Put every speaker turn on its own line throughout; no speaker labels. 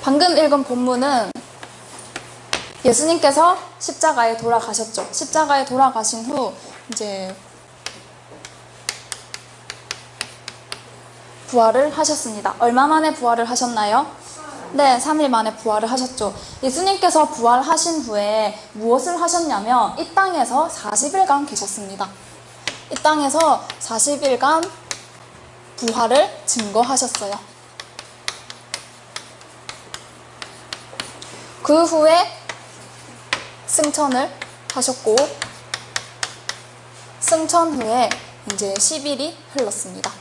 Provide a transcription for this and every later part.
방금 읽은 본문은 예수님께서 십자가에 돌아가셨죠. 십자가에 돌아가신 후 이제 부활을 하셨습니다. 얼마 만에 부활을 하셨나요? 네, 3일 만에 부활을 하셨죠. 예수님께서 부활하신 후에 무엇을 하셨냐면 이 땅에서 40일간 계셨습니다. 이 땅에서 40일간 부활을 증거하셨어요. 그 후에 승천을 하셨고, 승천 후에 이제 10일이 흘렀습니다.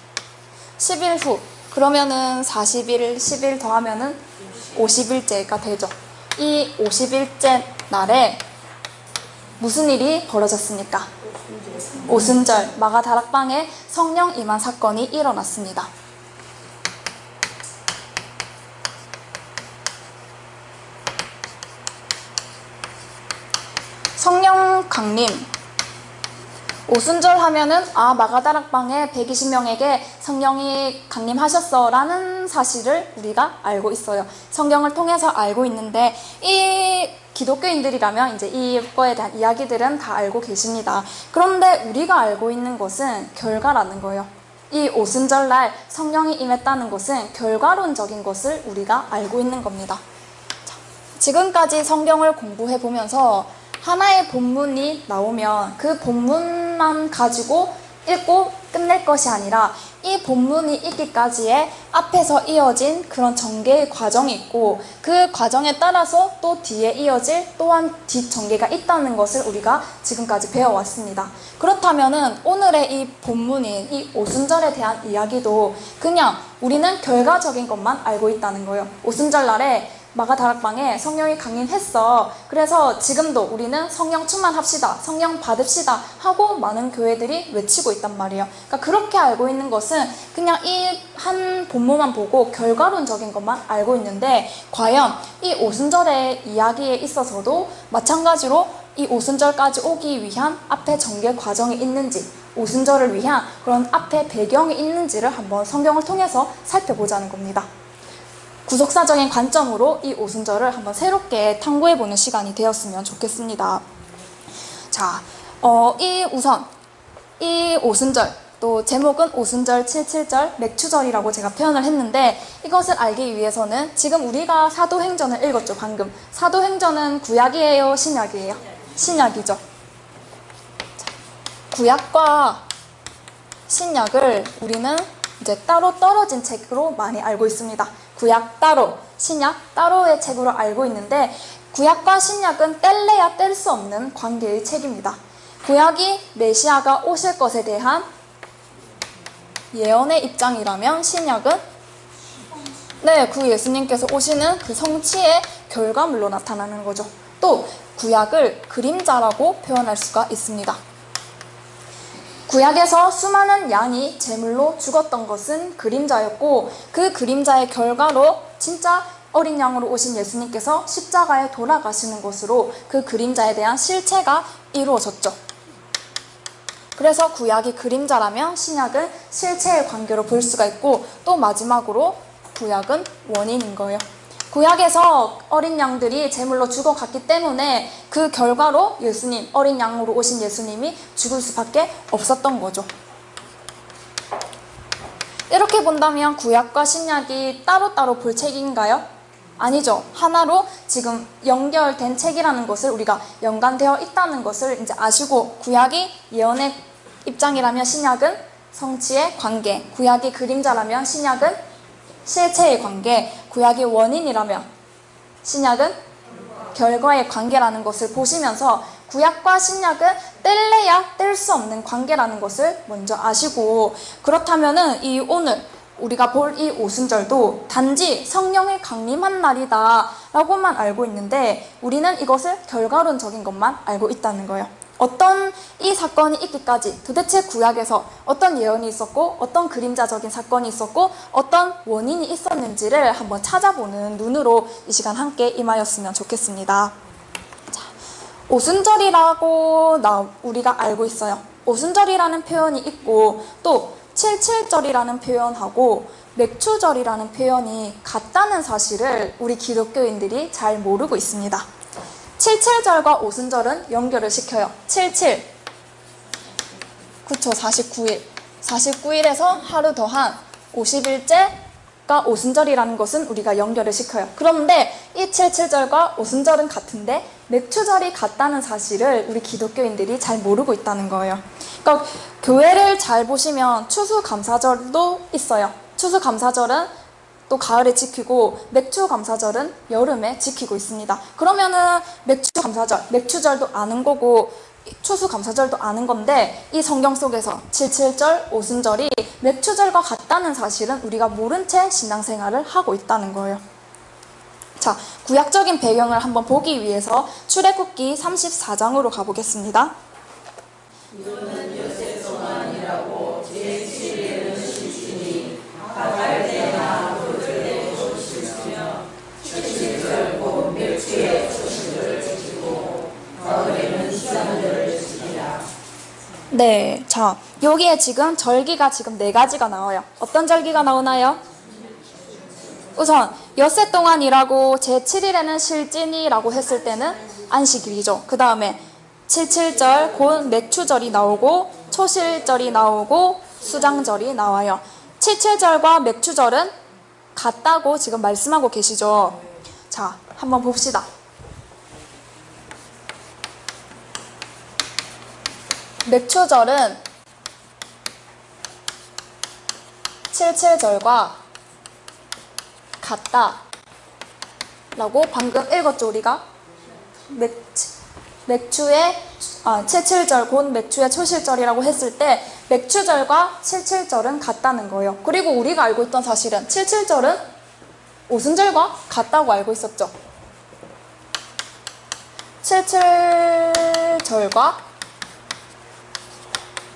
10일 후, 그러면은 40일, 10일 더하면은 50일째가 되죠. 이 50일째 날에 무슨 일이 벌어졌습니까? 오순절, 마가다락방에 성령 임한 사건이 일어났습니다. 성령 강림, 오순절 하면은 마가다락방에 120명에게 성령이 강림하셨어 라는 사실을 우리가 알고 있어요. 성경을 통해서 알고 있는데 이 기독교인들이라면 이제 이거에 대한 이야기들은 다 알고 계십니다. 그런데 우리가 알고 있는 것은 결과라는 거예요. 이 오순절날 성령이 임했다는 것은 결과론적인 것을 우리가 알고 있는 겁니다. 자, 지금까지 성경을 공부해 보면서 하나의 본문이 나오면 그 본문만 가지고 읽고 끝낼 것이 아니라 이 본문이 있기까지의 앞에서 이어진 그런 전개의 과정이 있고 그 과정에 따라서 또 뒤에 이어질 또한 뒷전개가 있다는 것을 우리가 지금까지 배워왔습니다. 그렇다면은 오늘의 이 본문인 이 오순절에 대한 이야기도 그냥 우리는 결과적인 것만 알고 있다는 거예요. 오순절 날에 마가다락방에 성령이 강림했어. 그래서 지금도 우리는 성령 충만합시다, 성령 받읍시다 하고 많은 교회들이 외치고 있단 말이에요. 그러니까 그렇게 알고 있는 것은 그냥 이 한 본문만 보고 결과론적인 것만 알고 있는데 과연 이 오순절의 이야기에 있어서도 마찬가지로 이 오순절까지 오기 위한 앞에 전개 과정이 있는지, 오순절을 위한 그런 앞에 배경이 있는지를 한번 성경을 통해서 살펴보자는 겁니다. 구속사적인 관점으로 이 오순절을 한번 새롭게 탐구해보는 시간이 되었으면 좋겠습니다. 자, 우선 이 오순절, 또 제목은 오순절, 칠칠절, 맥추절이라고 제가 표현을 했는데 이것을 알기 위해서는 지금 우리가 사도행전을 읽었죠, 방금. 사도행전은 구약이에요, 신약이에요? 신약이죠. 자, 구약과 신약을 우리는 이제 따로 떨어진 책으로 많이 알고 있습니다. 구약 따로, 신약 따로의 책으로 알고 있는데 구약과 신약은 뗄래야 뗄 수 없는 관계의 책입니다. 구약이 메시아가 오실 것에 대한 예언의 입장이라면 신약은 그 예수님께서 오시는 그 성취의 결과물로 나타나는 거죠. 또 구약을 그림자라고 표현할 수가 있습니다. 구약에서 수많은 양이 제물로 죽었던 것은 그림자였고 그 그림자의 결과로 진짜 어린 양으로 오신 예수님께서 십자가에 돌아가시는 것으로 그 그림자에 대한 실체가 이루어졌죠. 그래서 구약이 그림자라면 신약은 실체의 관계로 볼 수가 있고 또 마지막으로 구약은 원인인 거예요. 구약에서 어린 양들이 제물로 죽어갔기 때문에 그 결과로 예수님, 어린 양으로 오신 예수님이 죽을 수밖에 없었던 거죠. 이렇게 본다면 구약과 신약이 따로따로 볼 책인가요? 아니죠. 하나로 지금 연결된 책이라는 것을 우리가 연관되어 있다는 것을 이제 아시고 구약이 예언의 입장이라면 신약은 성취의 관계, 구약이 그림자라면 신약은 실체의 관계, 구약이 원인이라면 신약은 결과의 관계라는 것을 보시면서 구약과 신약은 뗄래야 뗄 수 없는 관계라는 것을 먼저 아시고 그렇다면은 이 오늘 우리가 볼 이 오순절도 단지 성령의 강림한 날이다 라고만 알고 있는데 우리는 이것을 결과론적인 것만 알고 있다는 거예요. 어떤 이 사건이 있기까지 도대체 구약에서 어떤 예언이 있었고 어떤 그림자적인 사건이 있었고 어떤 원인이 있었는지를 한번 찾아보는 눈으로 이 시간 함께 임하였으면 좋겠습니다. 자, 오순절이라고 우리가 알고 있어요. 오순절이라는 표현이 있고 또 칠칠절이라는 표현하고 맥추절이라는 표현이 같다는 사실을 우리 기독교인들이 잘 모르고 있습니다. 칠칠절과 오순절은 연결을 시켜요. 77, 그쵸, 49일. 49일에서 하루 더한 50일째가 오순절이라는 것은 우리가 연결을 시켜요. 그런데 이 77절과 오순절은 같은데 맥추절이 같다는 사실을 우리 기독교인들이 잘 모르고 있다는 거예요. 그러니까 교회를 잘 보시면 추수감사절도 있어요. 추수감사절은 또 가을에 지키고 맥추감사절은 여름에 지키고 있습니다. 그러면은 맥추감사절, 맥추절도 아는 거고 추수감사절도 아는 건데 이 성경 속에서 77절, 오순절이 맥추절과 같다는 사실은 우리가 모른 채 신앙생활을 하고 있다는 거예요. 자, 구약적인 배경을 한번 보기 위해서 출애굽기 34장으로 가보겠습니다.
이거는 엿새 동안이라고 제7일에는 쉴지니 가갈 때나 돌을 내고 쉴으며 77절 곧 멸치의 초실을 지키고 가을에는 수장절을 지키라.
네, 자, 여기에 지금 절기가 지금 4가지가 나와요. 어떤 절기가 나오나요? 우선 엿새 동안 일하고 제7일에는 쉴지니라고 했을 때는 안식일이죠. 그 다음에 77절 곧 맥추절이 나오고 초실절이 나오고 수장절이 나와요. 77절과 맥추절은 같다고 지금 말씀하고 계시죠. 자, 한번 봅시다. 맥추절은 77절과 같다 라고 방금 읽었죠, 우리가? 맥추의 77절 곧 맥추의 초실절이라고 했을 때 맥추절과 77절은 같다는 거예요. 그리고 우리가 알고 있던 사실은 77절은 오순절과 같다고 알고 있었죠. 77절과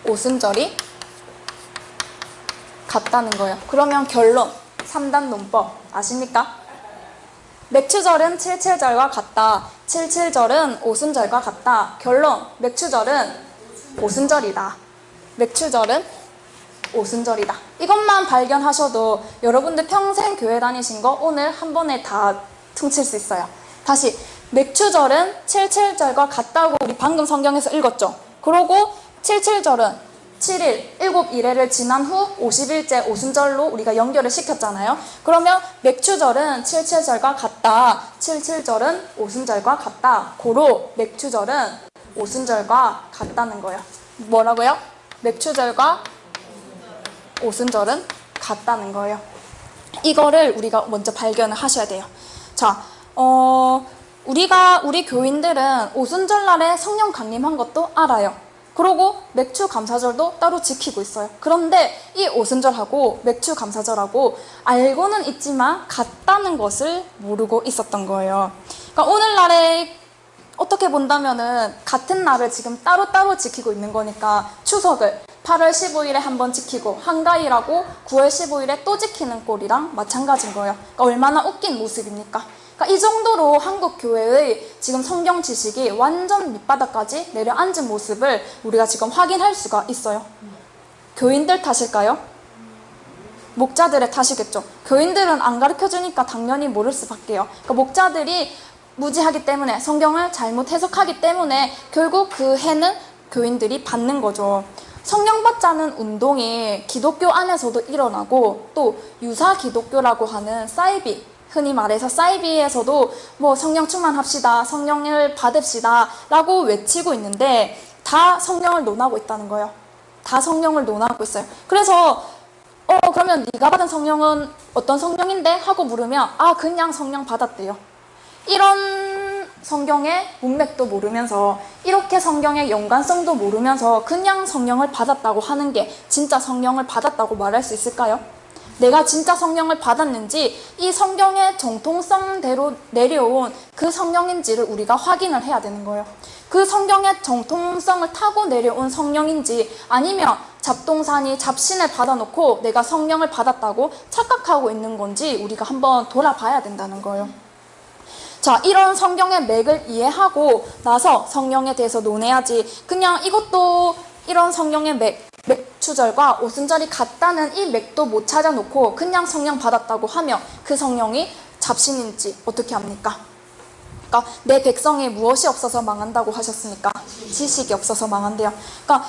오순절이 같다는 거예요. 그러면 결론, 3단 논법 아십니까? 맥추절은 77절과 같다. 77절은 오순절과 같다. 결론, 맥추절은 오순절이다. 맥추절은 오순절이다. 이것만 발견하셔도 여러분들 평생 교회 다니신 거 오늘 한 번에 다 퉁칠 수 있어요. 다시, 맥추절은 77절과 같다고 우리 방금 성경에서 읽었죠. 그러고 77절은 7일, 7일회를 지난 후 50일째 오순절로 우리가 연결을 시켰잖아요. 그러면 맥추절은 77절과 같다. 77절은 오순절과 같다. 고로 맥추절은 오순절과 같다는 거예요. 뭐라고요? 맥추절과 오순절은 같다는 거예요. 이거를 우리가 먼저 발견을 하셔야 돼요. 자, 우리 교인들은 오순절 날에 성령 강림한 것도 알아요. 그리고 맥추감사절도 따로 지키고 있어요. 그런데 이 오순절하고 맥추감사절하고 알고는 있지만 같다는 것을 모르고 있었던 거예요. 그러니까 오늘날에 어떻게 본다면은 같은 날을 지금 따로따로 지키고 있는 거니까 추석을 8월 15일에 한번 지키고 한가위라고 9월 15일에 또 지키는 꼴이랑 마찬가지인 거예요. 그러니까 얼마나 웃긴 모습입니까? 그러니까 이 정도로 한국 교회의 지금 성경 지식이 완전 밑바닥까지 내려앉은 모습을 우리가 지금 확인할 수가 있어요. 교인들 탓일까요? 목자들의 탓이겠죠. 교인들은 안 가르쳐주니까 당연히 모를 수밖에요. 그러니까 목자들이 무지하기 때문에 성경을 잘못 해석하기 때문에 결국 그 해는 교인들이 받는 거죠. 성령 받자는 운동이 기독교 안에서도 일어나고 또 유사 기독교라고 하는 사이비, 흔히 말해서 사이비에서도 뭐 성령 충만합시다, 성령을 받읍시다 라고 외치고 있는데 다 성령을 논하고 있다는 거예요. 다 성령을 논하고 있어요. 그래서 그러면 네가 받은 성령은 어떤 성령인데? 하고 물으면 그냥 성령 받았대요. 이런 성경의 문맥도 모르면서 이렇게 성경의 연관성도 모르면서 그냥 성령을 받았다고 하는 게 진짜 성령을 받았다고 말할 수 있을까요? 내가 진짜 성령을 받았는지 이 성경의 정통성대로 내려온 그 성령인지를 우리가 확인을 해야 되는 거예요. 그 성경의 정통성을 타고 내려온 성령인지 아니면 잡동사니 잡신을 받아놓고 내가 성령을 받았다고 착각하고 있는 건지 우리가 한번 돌아봐야 된다는 거예요. 자, 이런 성경의 맥을 이해하고 나서 성령에 대해서 논해야지 그냥 이것도 이런 성령의 맥, 맥추절과 오순절이 같다는 이 맥도 못 찾아놓고 그냥 성령 받았다고 하면 그 성령이 잡신인지 어떻게 합니까? 그러니까 내 백성이 무엇이 없어서 망한다고 하셨습니까? 지식이 없어서 망한대요. 그러니까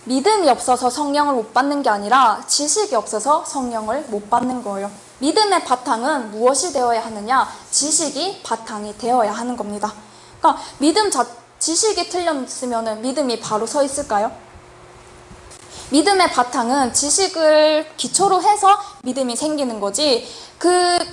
믿음이 없어서 성령을 못 받는 게 아니라 지식이 없어서 성령을 못 받는 거예요. 믿음의 바탕은 무엇이 되어야 하느냐? 지식이 바탕이 되어야 하는 겁니다. 그러니까 지식이 틀렸으면 믿음이 바로 서 있을까요? 믿음의 바탕은 지식을 기초로 해서 믿음이 생기는 거지,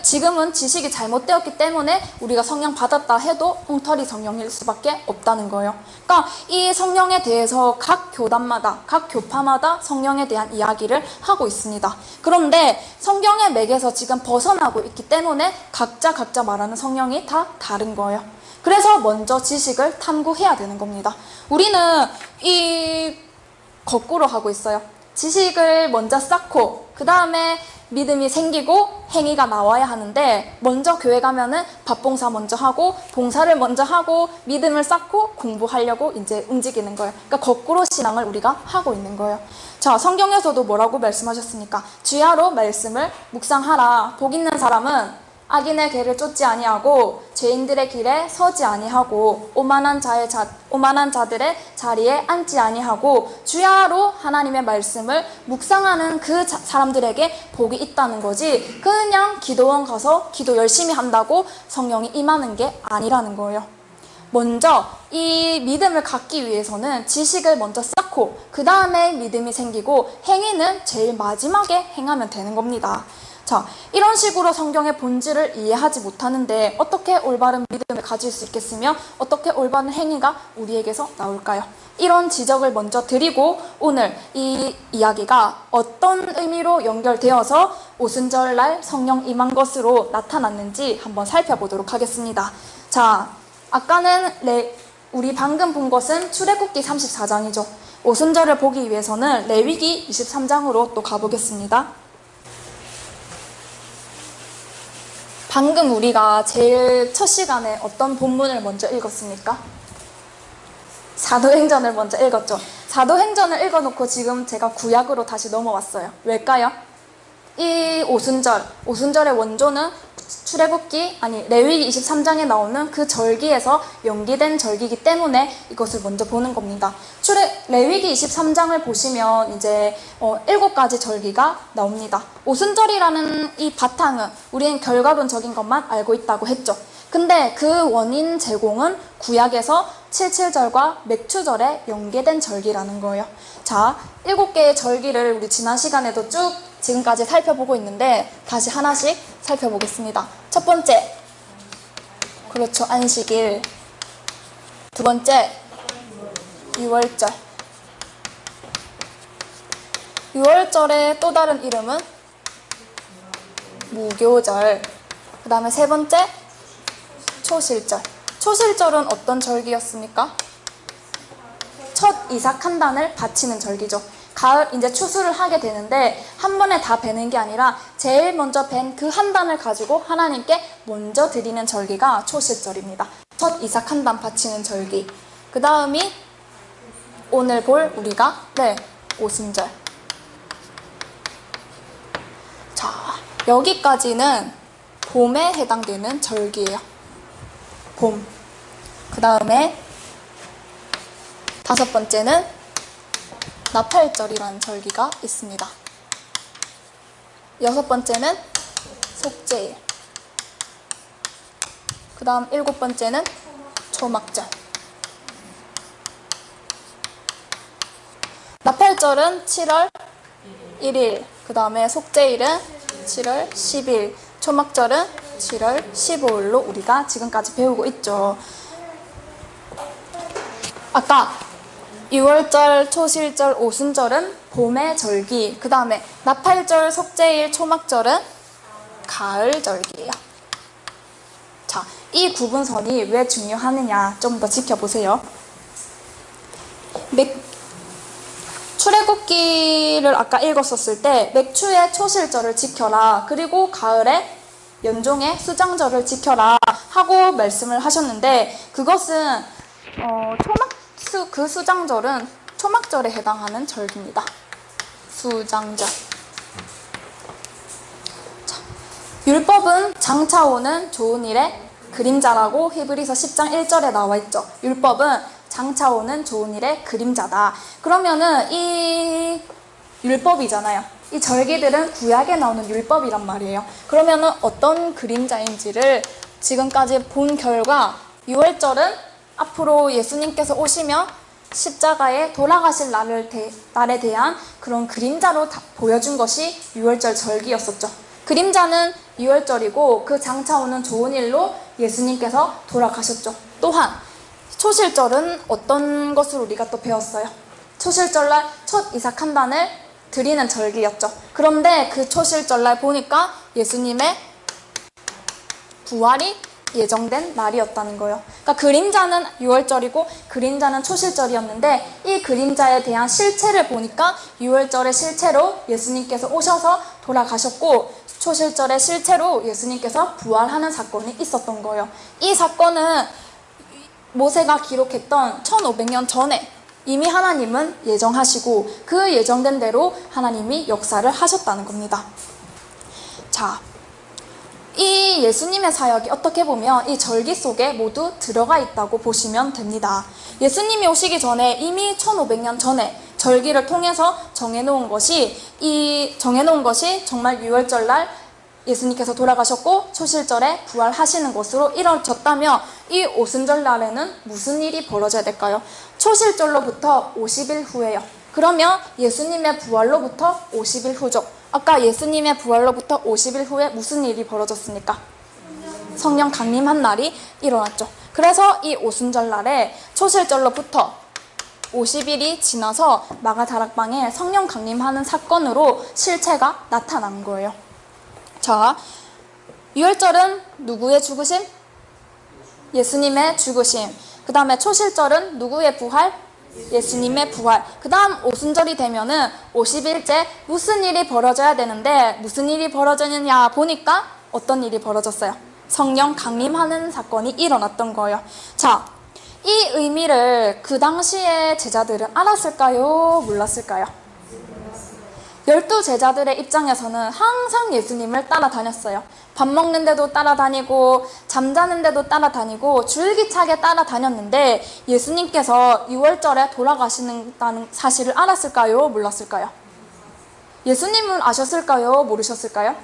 지금은 지식이 잘못되었기 때문에 우리가 성령 받았다 해도 엉터리 성령일 수밖에 없다는 거예요. 그러니까 이 성령에 대해서 각 교단마다, 각 교파마다 성령에 대한 이야기를 하고 있습니다. 그런데 성경의 맥에서 지금 벗어나고 있기 때문에 각자 말하는 성령이 다 다른 거예요. 그래서 먼저 지식을 탐구해야 되는 겁니다. 우리는 거꾸로 하고 있어요. 지식을 먼저 쌓고 그 다음에 믿음이 생기고 행위가 나와야 하는데, 먼저 교회 가면은 밥봉사 먼저 하고 봉사를 먼저 하고 믿음을 쌓고 공부하려고 이제 움직이는 거예요. 그러니까 거꾸로 신앙을 우리가 하고 있는 거예요. 자, 성경에서도 뭐라고 말씀하셨습니까? 주야로 말씀을 묵상하라. 복 있는 사람은 악인의 길을 쫓지 아니하고 죄인들의 길에 서지 아니하고 오만한 자들의 자리에 앉지 아니하고 주야로 하나님의 말씀을 묵상하는 그 사람들에게 복이 있다는 거지, 그냥 기도원 가서 기도 열심히 한다고 성령이 임하는 게 아니라는 거예요. 먼저 이 믿음을 갖기 위해서는 지식을 먼저 쌓고 그 다음에 믿음이 생기고 행위는 제일 마지막에 행하면 되는 겁니다. 자, 이런 식으로 성경의 본질을 이해하지 못하는데 어떻게 올바른 믿음을 가질 수 있겠으며 어떻게 올바른 행위가 우리에게서 나올까요? 이런 지적을 먼저 드리고 오늘 이 이야기가 어떤 의미로 연결되어서 오순절날 성령 임한 것으로 나타났는지 한번 살펴보도록 하겠습니다. 자, 아까는 우리 방금 본 것은 출애굽기 34장이죠. 오순절을 보기 위해서는 레위기 23장으로 또 가보겠습니다. 방금 우리가 제일 첫 시간에 어떤 본문을 먼저 읽었습니까? 사도행전을 먼저 읽었죠. 사도행전을 읽어놓고 지금 제가 구약으로 다시 넘어왔어요. 왜일까요? 이 오순절의 원조는 레위기 23장에 나오는 그 절기에서 연기된 절기이기 때문에 이것을 먼저 보는 겁니다. 레위기 23장을 보시면 이제 7가지 절기가 나옵니다. 오순절이라는 이 바탕은 우리는 결과론적인 것만 알고 있다고 했죠. 근데 그 원인 제공은 구약에서 칠칠절과 맥추절에 연계된 절기라는 거예요. 자, 7개의 절기를 우리 지난 시간에도 쭉 지금까지 살펴보고 있는데 다시 하나씩 살펴보겠습니다. 첫 번째, 그렇죠, 안식일. 두 번째, 유월절. 유월절의 또 다른 이름은 무교절. 그 다음에 세 번째, 초실절. 초실절은 어떤 절기였습니까? 첫 이삭 한 단을 바치는 절기죠. 가을 이제 추수를 하게 되는데 한 번에 다 베는 게 아니라 제일 먼저 벤 그 한 단을 가지고 하나님께 먼저 드리는 절기가 초실절입니다. 첫 이삭 한 단 바치는 절기. 그 다음이 오늘 볼 우리가 오순절. 자, 여기까지는 봄에 해당되는 절기예요. 봄. 그 다음에 5번째는 나팔절이라는 절기가 있습니다. 6번째는 속죄일. 그 다음 7번째는 초막절. 나팔절은 7월 1일, 그 다음에 속죄일은 7월 10일, 초막절은 7월 15일로 우리가 지금까지 배우고 있죠. 아까 유월절, 초실절, 오순절은 봄의 절기, 그 다음에 나팔절, 속죄일, 초막절은 가을 절기예요. 자, 이 구분선이 왜 중요하느냐 좀 더 지켜보세요. 출애굽기를 아까 읽었었을 때 맥추의 초실절을 지켜라, 그리고 가을에 연종의 수장절을 지켜라 하고 말씀을 하셨는데, 그것은 그 수장절은 초막절에 해당하는 절기입니다. 수장자. 자, 율법은 장차 오는 좋은 일의 그림자라고 히브리서 10장 1절에 나와 있죠. 율법은 장차 오는 좋은 일의 그림자다. 그러면은 이 율법이잖아요. 이 절기들은 구약에 나오는 율법이란 말이에요. 그러면은 어떤 그림자인지를 지금까지 본 결과 6월절은 앞으로 예수님께서 오시며 십자가에 돌아가실 날에 대한 그런 그림자로 보여준 것이 6월절 절기였었죠. 그림자는 6월절이고 그 장차 오는 좋은 일로 예수님께서 돌아가셨죠. 또한 초실절은 어떤 것을 우리가 또 배웠어요? 초실절날 첫 이삭 한 단을 드리는 절기였죠. 그런데 그 초실절날 보니까 예수님의 부활이 예정된 날이었다는 거예요. 그러니까 그림자는 6월절이고 그림자는 초실절이었는데 이 그림자에 대한 실체를 보니까 6월절의 실체로 예수님께서 오셔서 돌아가셨고 초실절의 실체로 예수님께서 부활하는 사건이 있었던 거예요. 이 사건은 모세가 기록했던 1500년 전에 이미 하나님은 예정하시고 그 예정된 대로 하나님이 역사를 하셨다는 겁니다. 자, 이 예수님의 사역이 어떻게 보면 이 절기 속에 모두 들어가 있다고 보시면 됩니다. 예수님이 오시기 전에 이미 1500년 전에 절기를 통해서 정해놓은 것이 정말 6월절 날 예수님께서 돌아가셨고 초실절에 부활하시는 것으로 이루어졌다면 이 오순절 날에는 무슨 일이 벌어져야 될까요? 초실절로부터 50일 후에요. 그러면 예수님의 부활로부터 50일 후죠. 아까 예수님의 부활로부터 50일 후에 무슨 일이 벌어졌습니까? 성령 강림한 날이 일어났죠. 그래서 이 오순절 날에 초실절로부터 50일이 지나서 마가다락방에 성령 강림하는 사건으로 실체가 나타난 거예요. 자, 6월절은 누구의 죽으심? 예수님의 죽으심. 그 다음에 초실절은 누구의 부활? 예수님의 부활. 그 다음 오순절이 되면은 50일째 무슨 일이 벌어져야 되는데 무슨 일이 벌어졌느냐 보니까 어떤 일이 벌어졌어요? 성령 강림하는 사건이 일어났던 거예요. 자, 이 의미를 그 당시에 제자들은 알았을까요? 몰랐을까요? 12 제자들의 입장에서는 항상 예수님을 따라다녔어요. 밥 먹는데도 따라다니고 잠자는데도 따라다니고 줄기차게 따라다녔는데 예수님께서 6월절에 돌아가시는다는 사실을 알았을까요? 몰랐을까요? 예수님은 아셨을까요? 모르셨을까요?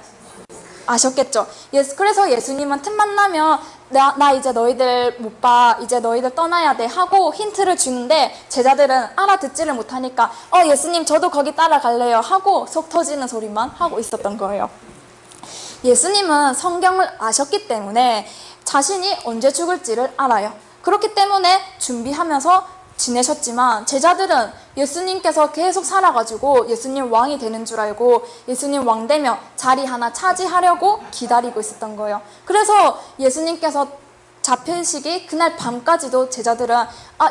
아셨겠죠. 그래서 예수님은 틈만 나면 나 이제 너희들 못 봐, 이제 너희들 떠나야 돼 하고 힌트를 주는데 제자들은 알아듣지를 못하니까 예수님 저도 거기 따라갈래요 하고 속 터지는 소리만 하고 있었던 거예요. 예수님은 성경을 아셨기 때문에 자신이 언제 죽을지를 알아요. 그렇기 때문에 준비하면서 지내셨지만 제자들은 예수님께서 계속 살아가지고 예수님 왕이 되는 줄 알고 예수님 왕 되면 자리 하나 차지하려고 기다리고 있었던 거예요. 그래서 예수님께서 잡히시기 그날 밤까지도 제자들은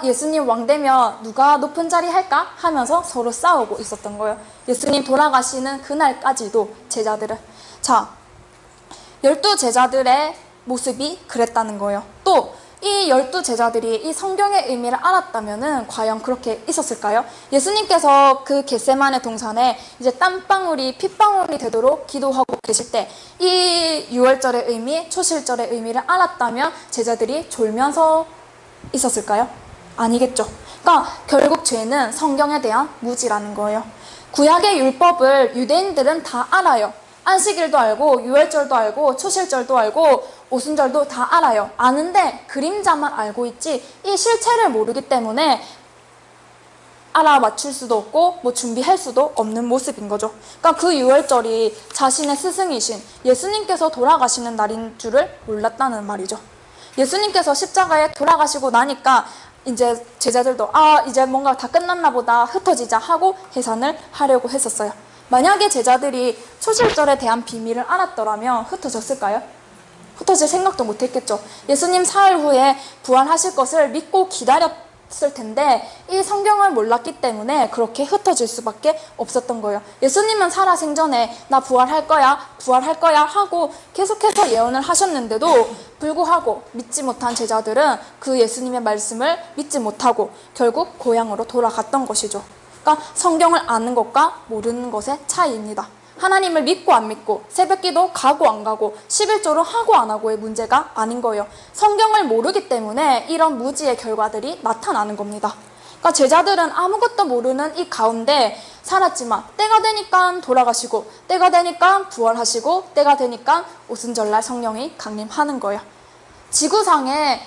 예수님 왕 되면 누가 높은 자리 할까 하면서 서로 싸우고 있었던 거예요. 예수님 돌아가시는 그날까지도 제자들은. 자, 12 제자들의 모습이 그랬다는 거예요. 또 이 12 제자들이 이 성경의 의미를 알았다면은 과연 그렇게 있었을까요? 예수님께서 그 겟세마네 동산에 이제 땀방울이 핏방울이 되도록 기도하고 계실 때 이 6월절의 의미, 초실절의 의미를 알았다면 제자들이 졸면서 있었을까요? 아니겠죠. 그러니까 결국 죄는 성경에 대한 무지라는 거예요. 구약의 율법을 유대인들은 다 알아요. 안식일도 알고 6월절도 알고 초실절도 알고 오순절도 다 알아요. 아는데 그림자만 알고 있지 이 실체를 모르기 때문에 알아맞출 수도 없고 뭐 준비할 수도 없는 모습인 거죠. 그러니까 그 6월절이 자신의 스승이신 예수님께서 돌아가시는 날인 줄을 몰랐다는 말이죠. 예수님께서 십자가에 돌아가시고 나니까 이제 제자들도 이제 뭔가 다 끝났나 보다 흩어지자 하고 해산을 하려고 했었어요. 만약에 제자들이 초실절에 대한 비밀을 알았더라면 흩어졌을까요? 흩어질 생각도 못했겠죠. 예수님 사흘 후에 부활하실 것을 믿고 기다렸을 텐데 이 성경을 몰랐기 때문에 그렇게 흩어질 수밖에 없었던 거예요. 예수님은 살아생전에 나 부활할 거야 하고 계속해서 예언을 하셨는데도 불구하고 믿지 못한 제자들은 그 예수님의 말씀을 믿지 못하고 결국 고향으로 돌아갔던 것이죠. 그러니까 성경을 아는 것과 모르는 것의 차이입니다. 하나님을 믿고 안 믿고, 새벽기도 가고 안 가고, 11조를 하고 안 하고의 문제가 아닌 거예요. 성경을 모르기 때문에 이런 무지의 결과들이 나타나는 겁니다. 그러니까 제자들은 아무것도 모르는 이 가운데 살았지만 때가 되니까 돌아가시고, 때가 되니까 부활하시고, 때가 되니까 오순절날 성령이 강림하는 거예요. 지구상에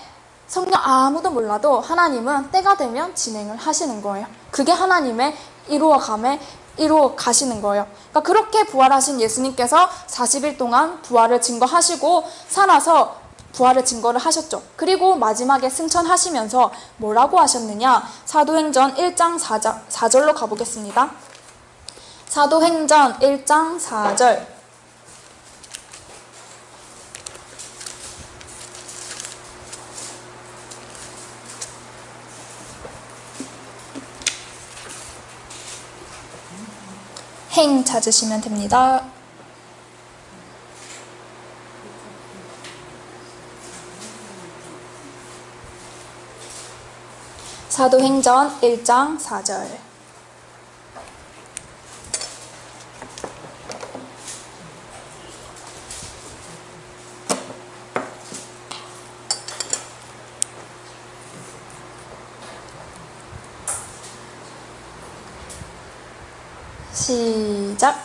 성령 아무도 몰라도 하나님은 때가 되면 진행을 하시는 거예요. 그게 하나님의 이루어 가시는 거예요. 그러니까 그렇게 부활하신 예수님께서 40일 동안 부활을 증거하시고 살아서 부활의 증거를 하셨죠. 그리고 마지막에 승천하시면서 뭐라고 하셨느냐? 사도행전 1장 4절로 가보겠습니다. 사도행전 1장 4절. 행 찾으시면 됩니다. 사도행전 1장 4절. 시작.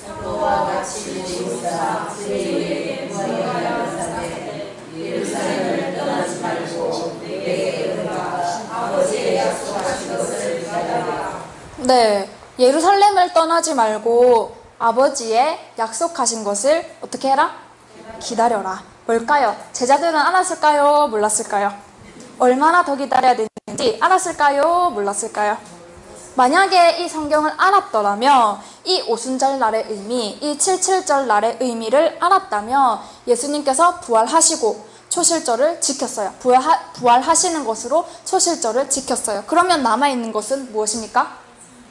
사도와 같이 모이사 제2의 부활하여 사되 예루살렘을 떠나지 말고 내게 은혜가 아버지의 약속하신 것을 기다려라.
네, 예루살렘을 떠나지 말고 아버지의 약속하신 것을 어떻게 해라? 기다려라. 뭘까요? 제자들은 알았을까요? 몰랐을까요? 얼마나 더 기다려야 되는지 알았을까요? 몰랐을까요? 만약에 이 성경을 알았더라면 이 오순절 날의 의미, 이 77절 날의 의미를 알았다면 예수님께서 부활하시고 초실절을 지켰어요. 부활하시는 것으로 초실절을 지켰어요. 그러면 남아있는 것은 무엇입니까?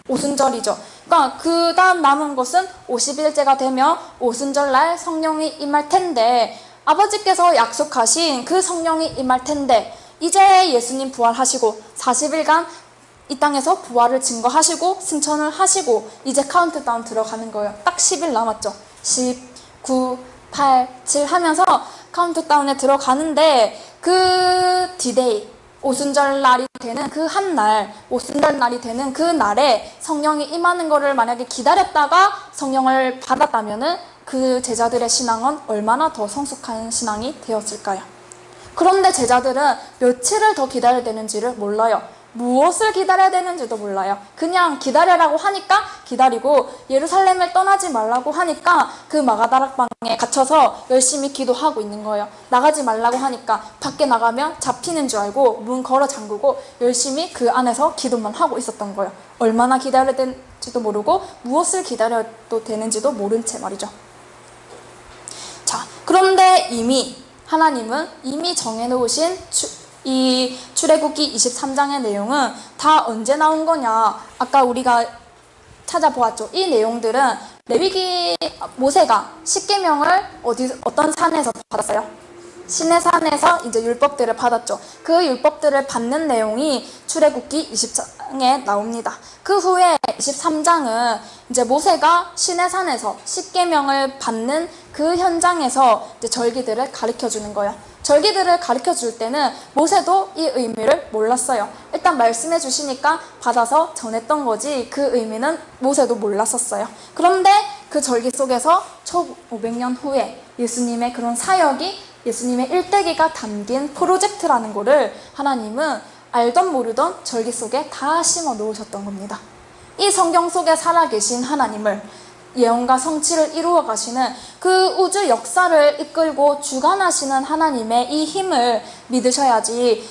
오순절이죠. 그러니까 그 다음 남은 것은 50일째가 되면 오순절 날 성령이 임할 텐데, 아버지께서 약속하신 그 성령이 임할 텐데, 이제 예수님 부활하시고 40일간 이 땅에서 부활을 증거하시고 승천을 하시고 이제 카운트다운 들어가는 거예요. 딱 10일 남았죠. 10, 9, 8, 7 하면서 카운트다운에 들어가는데, 그 디데이, 오순절 날이 되는 그 한 날, 오순절 날이 되는 그 날에 성령이 임하는 거를 만약에 기다렸다가 성령을 받았다면은 그 제자들의 신앙은 얼마나 더 성숙한 신앙이 되었을까요? 그런데 제자들은 며칠을 더 기다려야 되는지를 몰라요. 무엇을 기다려야 되는지도 몰라요. 그냥 기다려라고 하니까 기다리고, 예루살렘을 떠나지 말라고 하니까 그 마가다락방에 갇혀서 열심히 기도하고 있는 거예요. 나가지 말라고 하니까 밖에 나가면 잡히는 줄 알고 문 걸어 잠그고 열심히 그 안에서 기도만 하고 있었던 거예요. 얼마나 기다려야 되는지도 모르고 무엇을 기다려도 되는지도 모른 채 말이죠. 자, 그런데 하나님은 이미 정해놓으신 이 출애굽기 23장의 내용은 다 언제 나온 거냐? 아까 우리가 찾아보았죠. 이 내용들은 모세가 십계명을 어떤 산에서 받았어요? 시내산에서 이제 율법들을 받았죠. 그 율법들을 받는 내용이 출애굽기 20장에 나옵니다. 그 후에 23장은 이제 모세가 시내산에서 십계명을 받는 그 현장에서 이제 절기들을 가르쳐 주는 거예요. 절기들을 가르쳐 줄 때는 모세도 이 의미를 몰랐어요. 일단 말씀해 주시니까 받아서 전했던 거지 그 의미는 모세도 몰랐었어요. 그런데 그 절기 속에서 초 500년 후에 예수님의 그런 사역이, 예수님의 일대기가 담긴 프로젝트라는 거를 하나님은 알던 모르던 절기 속에 다 심어 놓으셨던 겁니다. 이 성경 속에 살아계신 하나님을, 예언과 성취를 이루어 가시는 그 우주 역사를 이끌고 주관하시는 하나님의 이 힘을 믿으셔야지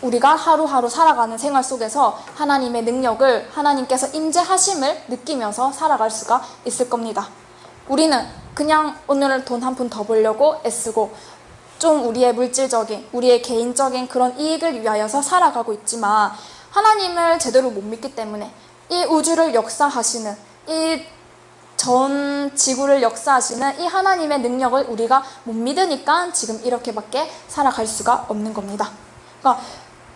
우리가 하루하루 살아가는 생활 속에서 하나님의 능력을, 하나님께서 임재하심을 느끼면서 살아갈 수가 있을 겁니다. 우리는 그냥 오늘 돈 한 푼 더 벌려고 애쓰고 좀 우리의 물질적인, 우리의 개인적인 그런 이익을 위하여서 살아가고 있지만, 하나님을 제대로 못 믿기 때문에 이 우주를 역사하시는, 이 전 지구를 역사하시는 이 하나님의 능력을 우리가 못 믿으니까 지금 이렇게밖에 살아갈 수가 없는 겁니다. 그러니까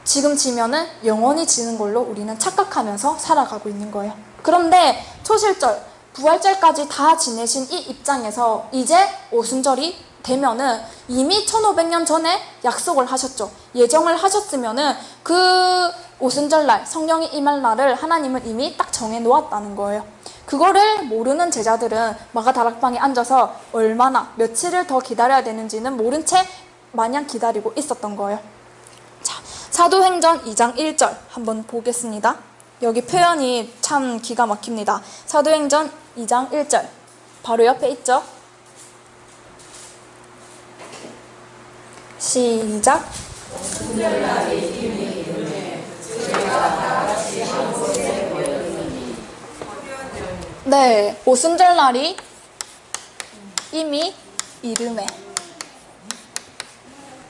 지금 지면은 영원히 지는 걸로 우리는 착각하면서 살아가고 있는 거예요. 그런데 초실절, 부활절까지 다 지내신 이 입장에서 이제 오순절이 되면은 이미 1500년 전에 약속을 하셨죠. 예정을 하셨으면은 그 오순절날, 성령이 임할 날을 하나님은 이미 딱 정해 놓았다는 거예요. 그거를 모르는 제자들은 마가다락방에 앉아서 얼마나 며칠을 더 기다려야 되는지는 모른 채 마냥 기다리고 있었던 거예요. 자, 사도행전 2장 1절 한번 보겠습니다. 여기 표현이 참 기가 막힙니다. 사도행전 2장 1절 바로 옆에 있죠? 시작. 네, 오순절날이 이미 이름에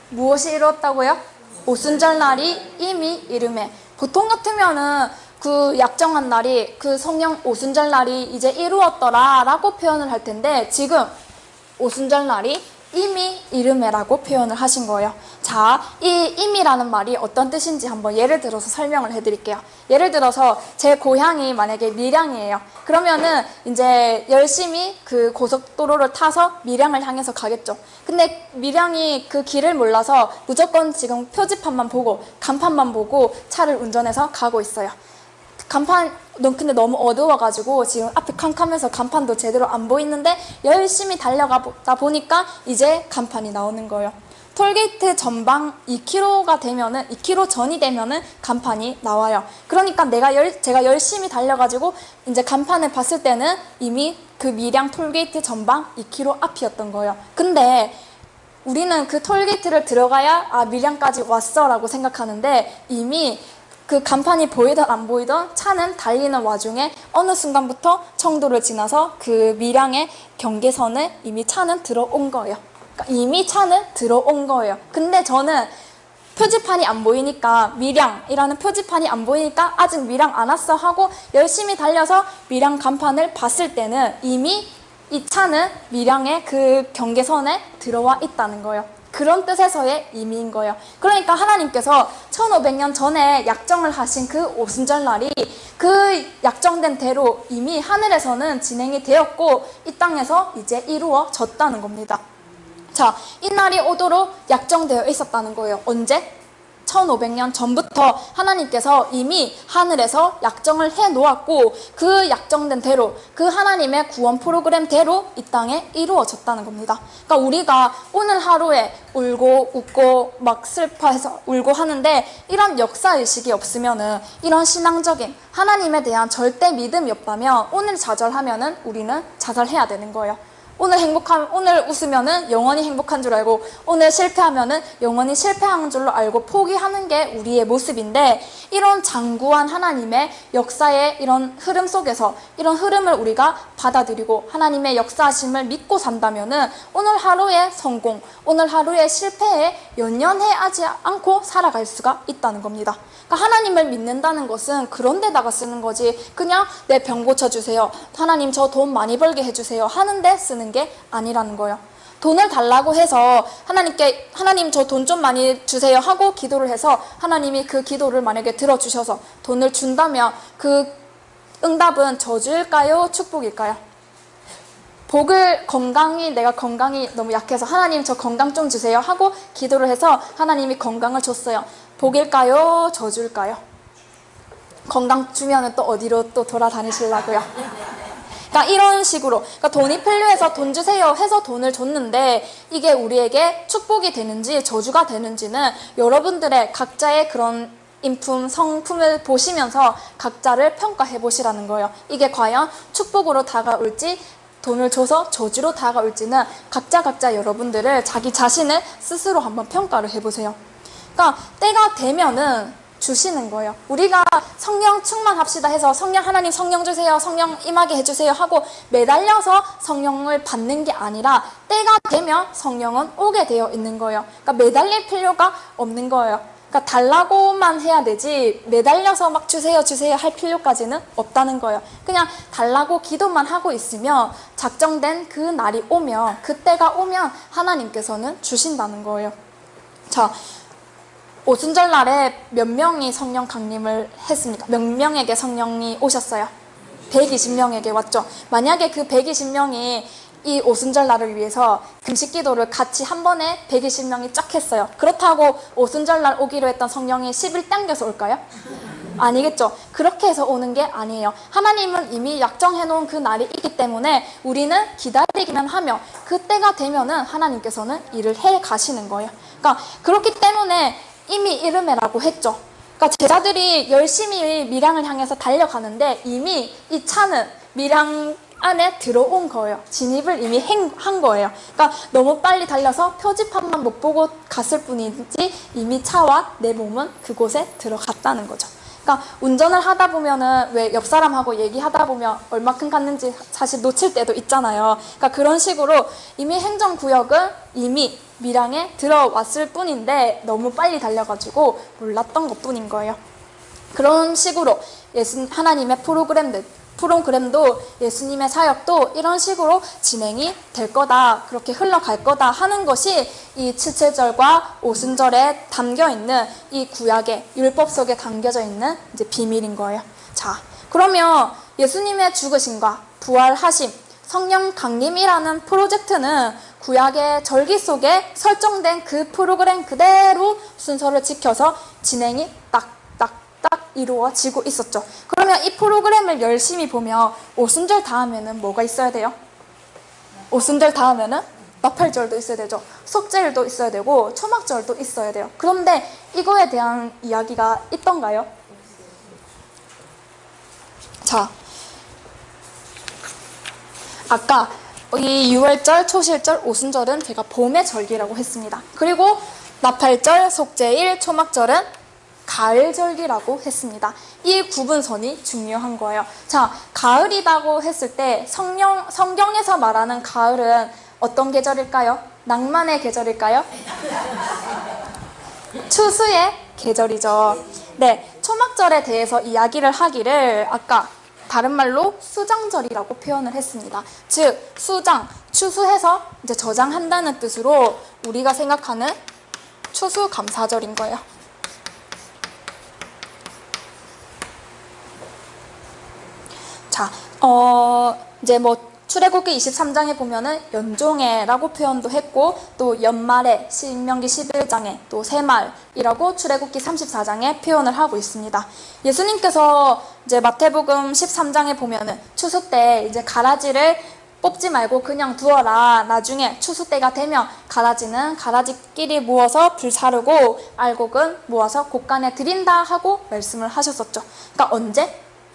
무엇이 이루었다고요? 오순절날이 이미 이름에. 보통 같으면은 그 약정한 날이 그 성령 오순절날이 이제 이루었더라 라고 표현을 할 텐데 지금 오순절날이 이미 이름에라고 표현을 하신 거예요. 자, 이 이미라는 말이 어떤 뜻인지 한번 예를 들어서 설명을 해드릴게요. 예를 들어서 제 고향이 만약에 밀양이에요. 그러면은 이제 열심히 그 고속도로를 타서 밀양을 향해서 가겠죠. 근데 밀양이 그 길을 몰라서 무조건 지금 표지판만 보고 간판만 보고 차를 운전해서 가고 있어요. 간판 근데 너무 어두워가지고 지금 앞이 캄캄해서 간판도 제대로 안 보이는데 열심히 달려가다 보니까 이제 간판이 나오는 거예요. 톨게이트 전방 2km가 되면은 2km 전이 되면은 간판이 나와요. 그러니까 제가 열심히 달려가지고 이제 간판을 봤을 때는 이미 그 밀양 톨게이트 전방 2km 앞이었던 거예요. 근데 우리는 그 톨게이트를 들어가야 아 밀양까지 왔어 라고 생각하는데 이미 그 간판이 보이든 안 보이든 차는 달리는 와중에 어느 순간부터 청도를 지나서 그 밀양의 경계선에 이미 차는 들어온 거예요. 그러니까 이미 차는 들어온 거예요. 근데 저는 표지판이 안 보이니까 밀양이라는 표지판이 안 보이니까 아직 밀양 안 왔어 하고 열심히 달려서 밀양 간판을 봤을 때는 이미 이 차는 밀양의 그 경계선에 들어와 있다는 거예요. 그런 뜻에서의 의미인 거예요. 그러니까 하나님께서 1500년 전에 약정을 하신 그 오순절날이 그 약정된 대로 이미 하늘에서는 진행이 되었고 이 땅에서 이제 이루어졌다는 겁니다. 자, 이 날이 오도록 약정되어 있었다는 거예요. 언제? 1500년 전부터 하나님께서 이미 하늘에서 약정을 해놓았고 그 약정된 대로 그 하나님의 구원 프로그램대로 이 땅에 이루어졌다는 겁니다. 그러니까 우리가 오늘 하루에 울고 웃고 막 슬퍼해서 울고 하는데 이런 역사의식이 없으면은 이런 신앙적인 하나님에 대한 절대 믿음이 없다면 오늘 좌절하면은 우리는 자살해야 되는 거예요. 오늘 웃으면은 영원히 행복한 줄 알고 오늘 실패하면은 영원히 실패한 줄로 알고 포기하는 게 우리의 모습인데 이런 장구한 하나님의 역사의 이런 흐름 속에서 이런 흐름을 우리가 받아들이고 하나님의 역사하심을 믿고 산다면은 오늘 하루의 성공, 오늘 하루의 실패에 연연해하지 않고 살아갈 수가 있다는 겁니다. 그러니까 하나님을 믿는다는 것은 그런 데다가 쓰는 거지 그냥 내 병 고쳐주세요. 하나님 저 돈 많이 벌게 해주세요. 하는데 쓰는 게 아니라는 거예요. 돈을 달라고 해서 하나님께 하나님 저 돈 좀 많이 주세요 하고 기도를 해서 하나님이 그 기도를 만약에 들어주셔서 돈을 준다면 그 응답은 저주일까요? 축복일까요? 내가 건강이 너무 약해서 하나님 저 건강 좀 주세요 하고 기도를 해서 하나님이 건강을 줬어요. 복일까요? 저주일까요? 건강 주면은 또 어디로 또 돌아다니시려고요? 그러니까 이런 식으로 그러니까 돈이 필요해서 돈 주세요 해서 돈을 줬는데 이게 우리에게 축복이 되는지 저주가 되는지는 여러분들의 각자의 그런 인품, 성품을 보시면서 각자를 평가해 보시라는 거예요. 이게 과연 축복으로 다가올지 돈을 줘서 저주로 다가올지는 각자 여러분들을 자기 자신을 스스로 한번 평가를 해보세요. 그러니까 때가 되면은 주시는 거예요. 우리가 성령 충만합시다 해서 성령 하나님 성령 주세요, 성령 임하게 해주세요 하고 매달려서 성령을 받는 게 아니라 때가 되면 성령은 오게 되어 있는 거예요. 그러니까 매달릴 필요가 없는 거예요. 그러니까 달라고만 해야 되지 매달려서 막 주세요 할 필요까지는 없다는 거예요. 그냥 달라고 기도만 하고 있으면 작정된 그 날이 오면 그때가 오면 하나님께서는 주신다는 거예요. 자, 오순절 날에 몇 명이 성령 강림을 했습니까? 몇 명에게 성령이 오셨어요? 120명에게 왔죠. 만약에 그 120명이 이 오순절 날을 위해서 금식 기도를 같이 한 번에 120명이 쫙 했어요. 그렇다고 오순절 날 오기로 했던 성령이 10일 당겨서 올까요? 아니겠죠. 그렇게 해서 오는 게 아니에요. 하나님은 이미 약정해 놓은 그 날이 있기 때문에 우리는 기다리기만 하며 그때가 되면은 하나님께서는 일을 해 가시는 거예요. 그러니까 그렇기 때문에 이미 이름해라고 했죠. 그러니까 제자들이 열심히 밀양을 향해서 달려가는데 이미 이 차는 밀양 안에 들어온 거예요. 진입을 이미 한 거예요. 그러니까 너무 빨리 달려서 표지판만 못 보고 갔을 뿐이지 이미 차와 내 몸은 그곳에 들어갔다는 거죠. 그러니까 운전을 하다 보면은 왜 옆 사람하고 얘기하다 보면 얼마큼 갔는지 사실 놓칠 때도 있잖아요. 그러니까 그런 식으로 이미 행정구역은 이미 밀양에 들어왔을 뿐인데 너무 빨리 달려가지고 몰랐던 것 뿐인 거예요. 그런 식으로 하나님의 프로그램도 예수님의 사역도 이런 식으로 진행이 될 거다, 그렇게 흘러갈 거다 하는 것이 이 칠칠절과 오순절에 담겨 있는 이 구약의 율법 속에 담겨져 있는 이제 비밀인 거예요. 자, 그러면 예수님의 죽으심과 부활하심, 성령 강림이라는 프로젝트는 구약의 절기 속에 설정된 그 프로그램 그대로 순서를 지켜서 진행이 딱 이루어지고 있었죠. 그러면 이 프로그램을 열심히 보면 오순절 다음에는 뭐가 있어야 돼요? 오순절 다음에는 나팔절도 있어야 되죠. 속죄일도 있어야 되고 초막절도 있어야 돼요. 그런데 이거에 대한 이야기가 있던가요? 자, 아까 이 유월절, 초실절, 오순절은 제가 봄의 절기라고 했습니다. 그리고 나팔절, 속죄일, 초막절은 가을절기라고 했습니다. 이 구분선이 중요한 거예요. 자, 가을이라고 했을 때 성경에서 말하는 가을은 어떤 계절일까요? 낭만의 계절일까요? 추수의 계절이죠. 네, 초막절에 대해서 이야기를 하기를 아까 다른 말로 수장절이라고 표현을 했습니다. 즉, 추수해서 이제 저장한다는 뜻으로 우리가 생각하는 추수감사절인 거예요. 자, 이제 출애굽기 23장에 보면은 연종해라고 표현도 했고, 또 연말에 신명기 11장에 또 새말이라고 출애굽기 34장에 표현을 하고 있습니다. 예수님께서 이제 마태복음 13장에 보면은 추수 때 이제 가라지를 뽑지 말고 그냥 두어라. 나중에 추수 때가 되면 가라지는 가라지끼리 모아서 불사르고 알곡은 모아서 곳간에 드린다 하고 말씀을 하셨었죠. 그러니까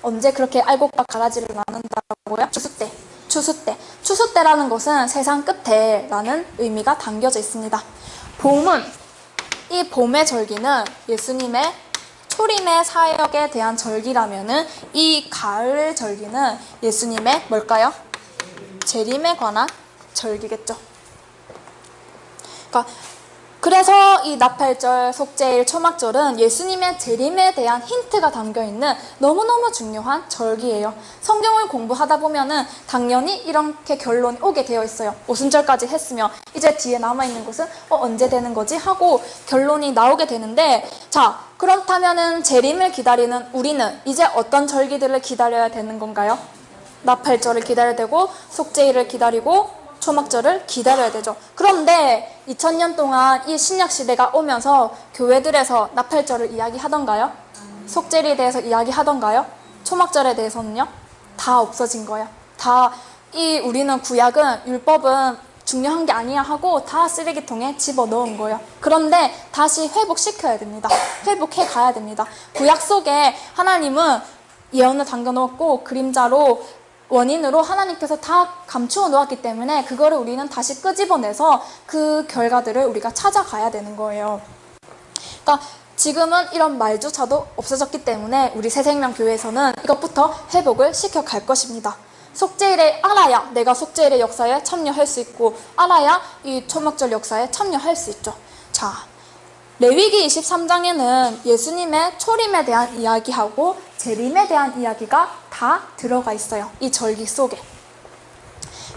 언제 그렇게 알곡과 가라지를 나눈다고요? 추수 때라는 것은 세상 끝에 라는 의미가 담겨져 있습니다. 이 봄의 절기는 예수님의 초림의 사역에 대한 절기라면은 이 가을 절기는 예수님의 뭘까요? 재림에 관한 절기겠죠. 그래서 이 나팔절, 속죄일, 초막절은 예수님의 재림에 대한 힌트가 담겨있는 너무너무 중요한 절기예요. 성경을 공부하다 보면은 당연히 이렇게 결론이 오게 되어 있어요. 오순절까지 했으면 이제 뒤에 남아있는 것은 언제 되는 거지? 하고 결론이 나오게 되는데, 자, 그렇다면은 재림을 기다리는 우리는 이제 어떤 절기들을 기다려야 되는 건가요? 나팔절을 기다려야 되고 속죄일을 기다리고 초막절을 기다려야 되죠. 그런데 2000년 동안 이 신약시대가 오면서 교회들에서 나팔절을 이야기하던가요? 속죄일에 대해서 이야기하던가요? 초막절에 대해서는요? 다 없어진 거예요. 우리는 구약은 율법은 중요한 게 아니야 하고 다 쓰레기통에 집어넣은 거예요. 그런데 다시 회복시켜야 됩니다. 회복해 가야 됩니다. 구약 속에 하나님은 예언을 담겨놓았고 그림자로 원인으로 하나님께서 다 감추어 놓았기 때문에 그거를 우리는 다시 끄집어내서 그 결과들을 우리가 찾아가야 되는 거예요. 그러니까 지금은 이런 말조차도 없어졌기 때문에 우리 새생명교회에서는 이것부터 회복을 시켜갈 것입니다. 속죄일에 알아야 내가 속죄일의 역사에 참여할 수 있고 알아야 이 초막절 역사에 참여할 수 있죠. 자, 레위기 23장에는 예수님의 초림에 대한 이야기하고 재림에 대한 이야기가 다 들어가 있어요. 이 절기 속에.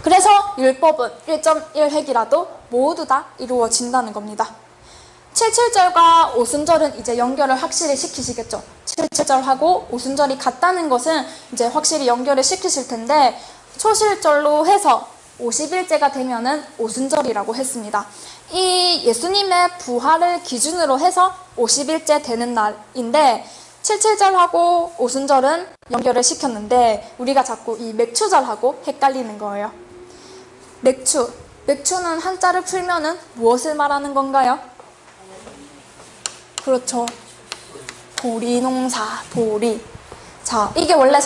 그래서 율법은 1.1획이라도 모두 다 이루어진다는 겁니다. 칠칠절과 오순절은 이제 연결을 확실히 시키시겠죠. 칠칠절하고 오순절이 같다는 것은 이제 확실히 연결을 시키실 텐데, 초실절로 해서 50일째가 되면은 오순절이라고 했습니다. 이 예수님의 부활을 기준으로 해서 50일째 되는 날인데, 칠칠절하고 오순절은 연결을 시켰는데 우리가 자꾸 이 맥추절하고 헷갈리는 거예요. 맥추는 한자를 풀면은 무엇을 말하는 건가요? 그렇죠. 보리농사, 보리. 자, 이게 원래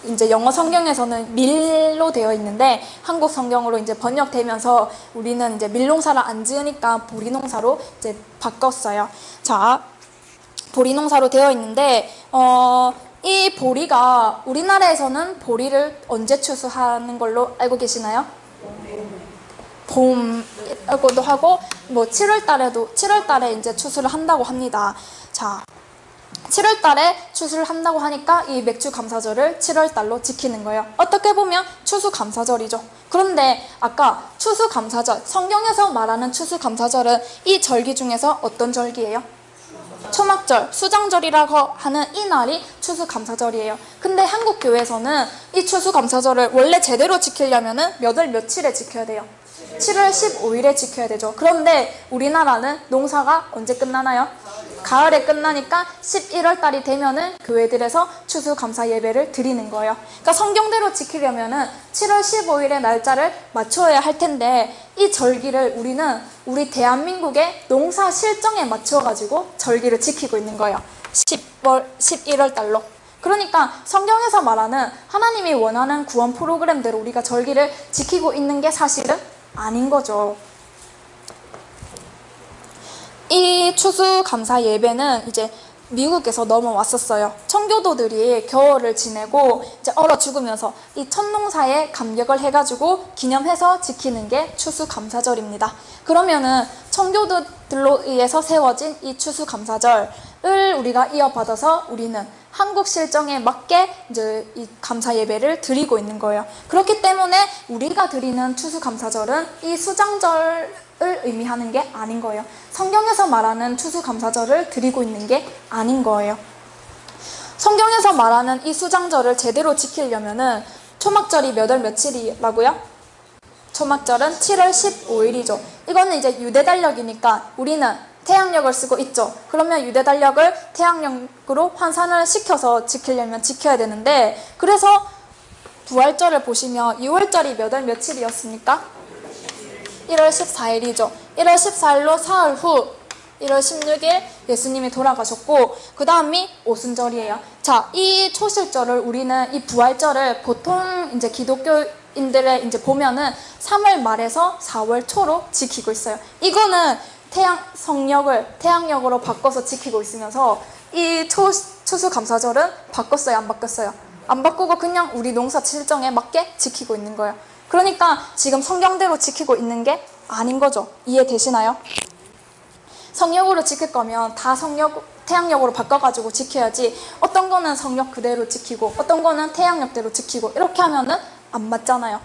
이제 영어 성경에서는 밀로 되어 있는데 한국 성경으로 이제 번역되면서 우리는 이제 밀농사를 안 지으니까 보리농사로 이제 바꿨어요. 자, 보리농사로 되어 있는데, 이 보리가 우리나라에서는 보리를 언제 추수하는 걸로 알고 계시나요? 봄이라고도 하고, 뭐 7월달에 이제 추수를 한다고 합니다. 자, 7월달에 추수를 한다고 하니까 이 맥추감사절을 7월달로 지키는 거예요. 어떻게 보면 추수감사절이죠. 그런데 아까 추수감사절, 성경에서 말하는 추수감사절은 이 절기 중에서 어떤 절기예요? 초막절, 수장절이라고 하는 이 날이 추수감사절이에요. 근데 한국 교회에서는 이 추수감사절을 원래 제대로 지키려면은 몇 월 며칠에 지켜야 돼요? 7월 15일에 지켜야 되죠. 그런데 우리나라는 농사가 언제 끝나나요? 가을에 끝나니까 11월 달이 되면은 교회들에서 추수감사 예배를 드리는 거예요. 그러니까 성경대로 지키려면은 7월 15일의 날짜를 맞춰야 할 텐데, 이 절기를 우리는 우리 대한민국의 농사 실정에 맞춰가지고 절기를 지키고 있는 거예요. 11월 달로. 그러니까 성경에서 말하는 하나님이 원하는 구원 프로그램대로 우리가 절기를 지키고 있는 게 사실은 아닌 거죠. 이 추수감사 예배는 이제 미국에서 넘어왔었어요. 청교도들이 겨울을 지내고 이제 얼어 죽으면서 이 첫농사에 감격을 해가지고 기념해서 지키는 게 추수감사절입니다. 그러면은 청교도들로 의해서 세워진 이 추수감사절을 우리가 이어받아서 우리는 한국 실정에 맞게 이제 이 감사 예배를 드리고 있는 거예요. 그렇기 때문에 우리가 드리는 추수감사절은 이 수장절을 의미하는 게 아닌 거예요. 성경에서 말하는 추수감사절을 드리고 있는 게 아닌 거예요. 성경에서 말하는 이 수장절을 제대로 지키려면은 초막절이 몇 월 며칠이라고요? 초막절은 7월 15일이죠. 이거는 이제 유대달력이니까 우리는 태양력을 쓰고 있죠. 그러면 유대달력을 태양력으로 환산을 시켜서 지키려면 지켜야 되는데, 그래서 부활절을 보시면 6월절이 몇 월 며칠이었습니까? 1월 14일이죠. 1월 14일로 사흘 후 1월 16일 예수님이 돌아가셨고, 그 다음이 오순절이에요. 자, 이 초실절을 우리는 이 부활절을 보통 이제 기독교인들의 이제 보면은 3월 말에서 4월 초로 지키고 있어요. 이거는 태양력으로 바꿔서 지키고 있으면서 이 추수감사절은 바꿨어요, 안 바꿨어요? 안 바꾸고 그냥 우리 농사 실정에 맞게 지키고 있는 거예요. 그러니까 지금 성경대로 지키고 있는 게 아닌 거죠. 이해되시나요? 성역으로 지킬 거면 다 태양력으로 바꿔가지고 지켜야지, 어떤 거는 성역 그대로 지키고 어떤 거는 태양력대로 지키고 이렇게 하면은 안 맞잖아요.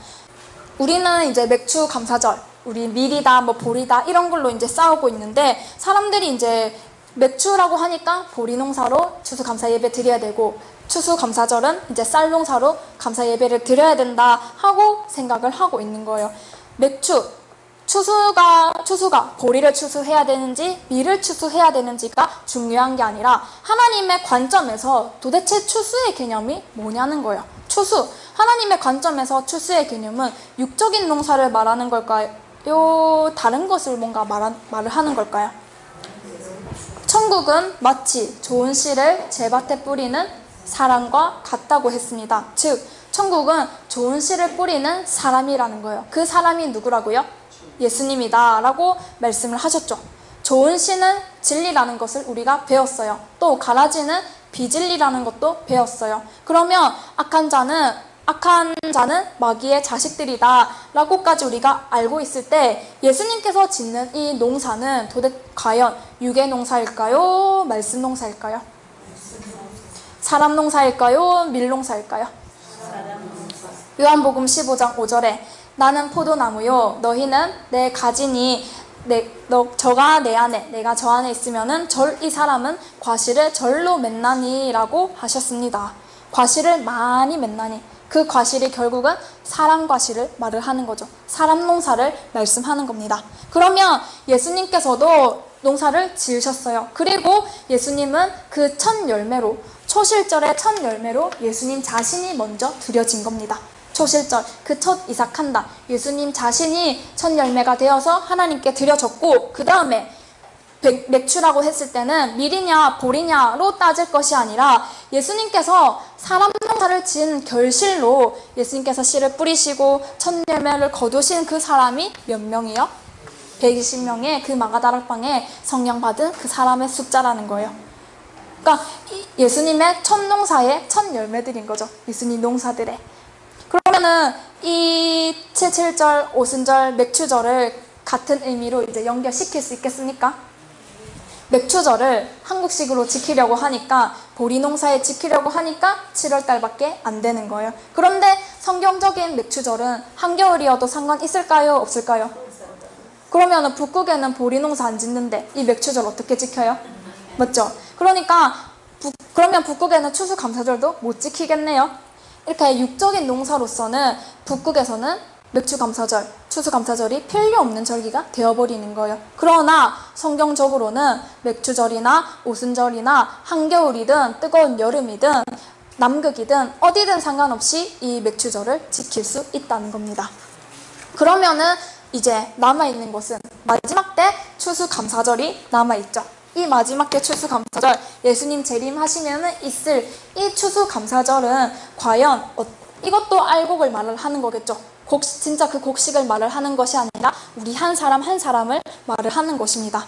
우리는 이제 맥추 감사절, 우리 밀이다 뭐 보리다 이런 걸로 이제 싸우고 있는데, 사람들이 이제 맥추라고 하니까 보리 농사로 추수 감사 예배 드려야 되고, 추수 감사절은 이제 쌀 농사로 감사 예배를 드려야 된다 하고 생각을 하고 있는 거예요. 추수가 보리를 추수해야 되는지 밀을 추수해야 되는지가 중요한 게 아니라 하나님의 관점에서 도대체 추수의 개념이 뭐냐는 거예요. 하나님의 관점에서 추수의 개념은 육적인 농사를 말하는 걸까요? 다른 것을 뭔가 말을 하는 걸까요? 천국은 마치 좋은 씨를 제밭에 뿌리는 사람과 같다고 했습니다. 즉, 천국은 좋은 씨를 뿌리는 사람이라는 거예요. 그 사람이 누구라고요? 예수님이다 라고 말씀을 하셨죠. 좋은 씨는 진리라는 것을 우리가 배웠어요. 또 가라지는 비진리라는 것도 배웠어요. 그러면 악한 자는 마귀의 자식들이다 라고까지 우리가 알고 있을 때, 예수님께서 짓는 이 농사는 과연 육의 농사일까요? 말씀 농사일까요? 사람 농사일까요? 밀 농사일까요? 요한복음 15장 5절에 나는 포도나무요 너희는 내 가지니 저가 내 안에, 내가 저 안에 있으면은 이 사람은 과실을 절로 맺나니라고 하셨습니다. 과실을 많이 맺나니. 그 과실이 결국은 사람 과실을 말을 하는 거죠. 사람 농사를 말씀하는 겁니다. 그러면 예수님께서도 농사를 지으셨어요. 그리고 예수님은 그 첫 열매로, 초실절의 첫 열매로 예수님 자신이 먼저 드려진 겁니다. 초실절, 그 첫 이삭한다. 예수님 자신이 첫 열매가 되어서 하나님께 드려졌고, 그 다음에 맥주라고 했을 때는 밀이냐 보리냐로 따질 것이 아니라 예수님께서 사람 농사를 지은 결실로 예수님께서 씨를 뿌리시고 첫 열매를 거두신 그 사람이 몇 명이요? 120명의 그 마가다락방에 성령 받은 그 사람의 숫자라는 거예요. 그러니까 예수님의 첫 농사의 첫 열매들인 거죠. 예수님 농사들의. 그러면은 이 77절, 오순절, 맥추절을 같은 의미로 이제 연결시킬 수 있겠습니까? 맥추절을 한국식으로 지키려고 하니까, 보리 농사에 지키려고 하니까 7월달밖에 안 되는 거예요. 그런데 성경적인 맥추절은 한겨울이어도 상관 있을까요? 없을까요? 그러면 북극에는 보리 농사 안 짓는데 이 맥추절 어떻게 지켜요? 맞죠? 그러니까 그러면 북극에는 추수감사절도 못 지키겠네요. 이렇게 육적인 농사로서는 북극에서는 맥추감사절, 추수감사절이 필요 없는 절기가 되어버리는 거예요. 그러나 성경적으로는 맥추절이나 오순절이나 한겨울이든 뜨거운 여름이든 남극이든 어디든 상관없이 이 맥추절을 지킬 수 있다는 겁니다. 그러면은 이제 남아있는 것은 마지막 때 추수감사절이 남아있죠. 이 마지막 때 추수감사절, 예수님 재림하시면은 있을 이 추수감사절은 과연 이것도 알곡을 말을 하는 거겠죠. 진짜 그 곡식을 말을 하는 것이 아니라 우리 한 사람 한 사람을 말을 하는 것입니다.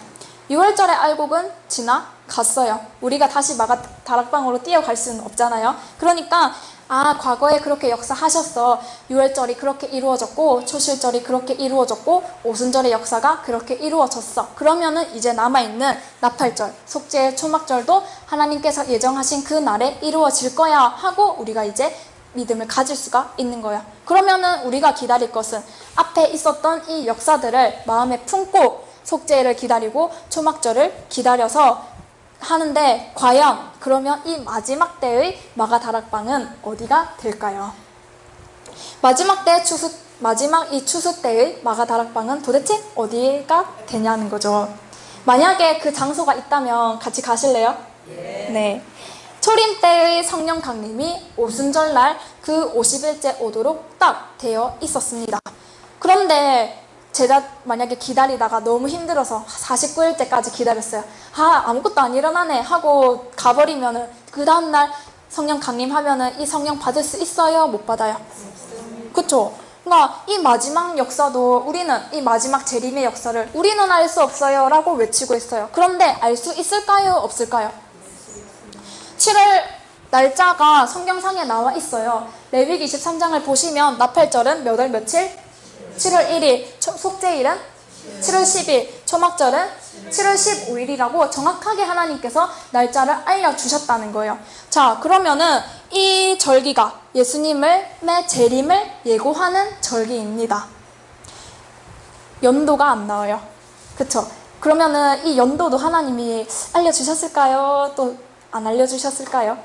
6월절의 알곡은 지나갔어요. 우리가 다시 다락방으로 뛰어갈 수는 없잖아요. 그러니까 과거에 그렇게 역사하셨어. 6월절이 그렇게 이루어졌고 초실절이 그렇게 이루어졌고 오순절의 역사가 그렇게 이루어졌어. 그러면은 이제 남아있는 나팔절, 속죄, 초막절도 하나님께서 예정하신 그 날에 이루어질 거야 하고 우리가 이제 믿음을 가질 수가 있는 거예요. 그러면은 우리가 기다릴 것은 앞에 있었던 이 역사들을 마음에 품고 속죄를 기다리고 초막절을 기다려서 하는데, 과연 그러면 이 마지막 때의 마가다락방은 어디가 될까요? 마지막 이 추수 때의 마가다락방은 도대체 어디가 되냐는 거죠. 만약에 그 장소가 있다면 같이 가실래요? 네. 초림 때의 성령 강림이 오순절날 그 50일째 오도록 딱 되어 있었습니다. 그런데 제가 만약에 기다리다가 너무 힘들어서 49일째까지 기다렸어요. 아무것도 안 일어나네 하고 가버리면은 그 다음날 성령 강림하면은 이 성령 받을 수 있어요? 못 받아요? 그쵸? 그러니까 이 마지막 역사도 우리는 이 마지막 재림의 역사를 우리는 알 수 없어요 라고 외치고 있어요. 그런데 알 수 있을까요? 없을까요? 7월 날짜가 성경상에 나와 있어요. 레위기 23장을 보시면 나팔절은 몇 월 며칠? 7월 1일, 속죄일은 7월 10일, 초막절은 7월 15일이라고 정확하게 하나님께서 날짜를 알려주셨다는 거예요. 자, 그러면은 이 절기가 예수님의 재림을 예고하는 절기입니다. 연도가 안 나와요. 그쵸? 그러면은 이 연도도 하나님이 알려주셨을까요? 또 안 알려주셨을까요?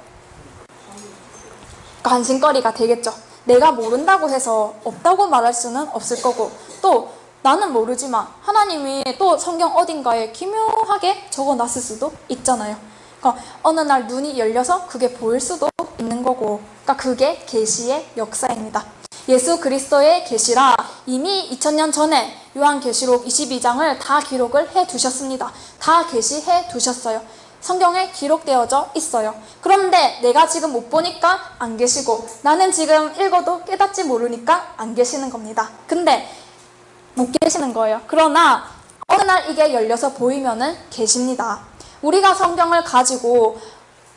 관심거리가 되겠죠. 내가 모른다고 해서 없다고 말할 수는 없을 거고, 또 나는 모르지만 하나님이 또 성경 어딘가에 기묘하게 적어놨을 수도 있잖아요. 그러니까 어느 날 눈이 열려서 그게 보일 수도 있는 거고, 그러니까 그게 계시의 역사입니다. 예수 그리스도의 계시라 이미 2000년 전에 요한계시록 22장을 다 기록을 해두셨습니다. 다 계시해 두셨어요. 성경에 기록되어져 있어요. 그런데 내가 지금 못 보니까 안 계시고, 나는 지금 읽어도 깨닫지 모르니까 안 계시는 겁니다. 근데 못 계시는 거예요. 그러나 어느 날 이게 열려서 보이면은 계십니다. 우리가 성경을 가지고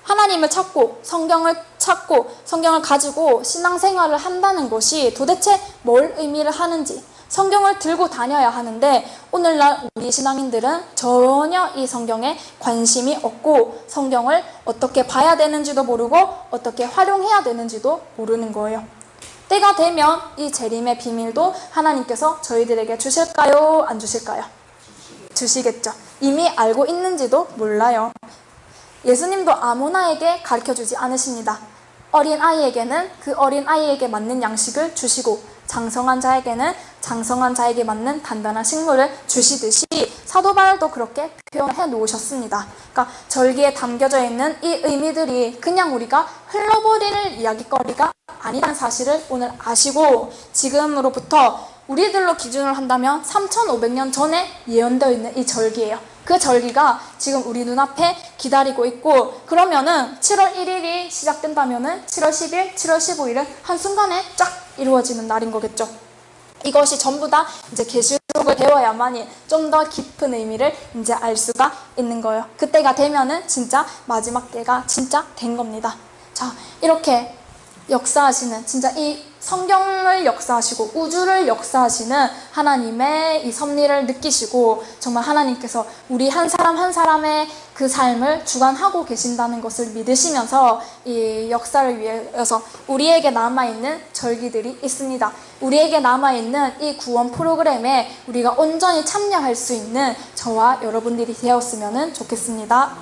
하나님을 찾고 성경을 가지고 신앙생활을 한다는 것이 도대체 뭘 의미를 하는지, 성경을 들고 다녀야 하는데 오늘날 우리 신앙인들은 전혀 이 성경에 관심이 없고 성경을 어떻게 봐야 되는지도 모르고 어떻게 활용해야 되는지도 모르는 거예요. 때가 되면 이 재림의 비밀도 하나님께서 저희들에게 주실까요? 안 주실까요? 주시겠죠. 이미 알고 있는지도 몰라요. 예수님도 아무나에게 가르쳐주지 않으십니다. 어린아이에게는 그 어린아이에게 맞는 양식을 주시고 장성한 자에게는 장성한 자에게 맞는 단단한 식물을 주시듯이 사도 바울도 그렇게 표현해 놓으셨습니다. 그러니까 절기에 담겨져 있는 이 의미들이 그냥 우리가 흘러버릴 이야기거리가 아니라는 사실을 오늘 아시고, 지금으로부터 우리들로 기준을 한다면 3,500년 전에 예언되어 있는 이 절기예요. 그 절기가 지금 우리 눈앞에 기다리고 있고, 그러면은 7월 1일이 시작된다면은 7월 10일, 7월 15일은 한순간에 쫙 이루어지는 날인 거겠죠. 이것이 전부 다 이제 계시록을 배워야만이 좀 더 깊은 의미를 이제 알 수가 있는 거예요. 그때가 되면은 진짜 마지막 때가 진짜 된 겁니다. 자, 이렇게 역사하시는, 진짜 이 성경을 역사하시고 우주를 역사하시는 하나님의 이 섭리를 느끼시고, 정말 하나님께서 우리 한 사람 한 사람의 그 삶을 주관하고 계신다는 것을 믿으시면서 이 역사를 위해서 우리에게 남아있는 절기들이 있습니다. 우리에게 남아있는 이 구원 프로그램에 우리가 온전히 참여할 수 있는 저와 여러분들이 되었으면 좋겠습니다.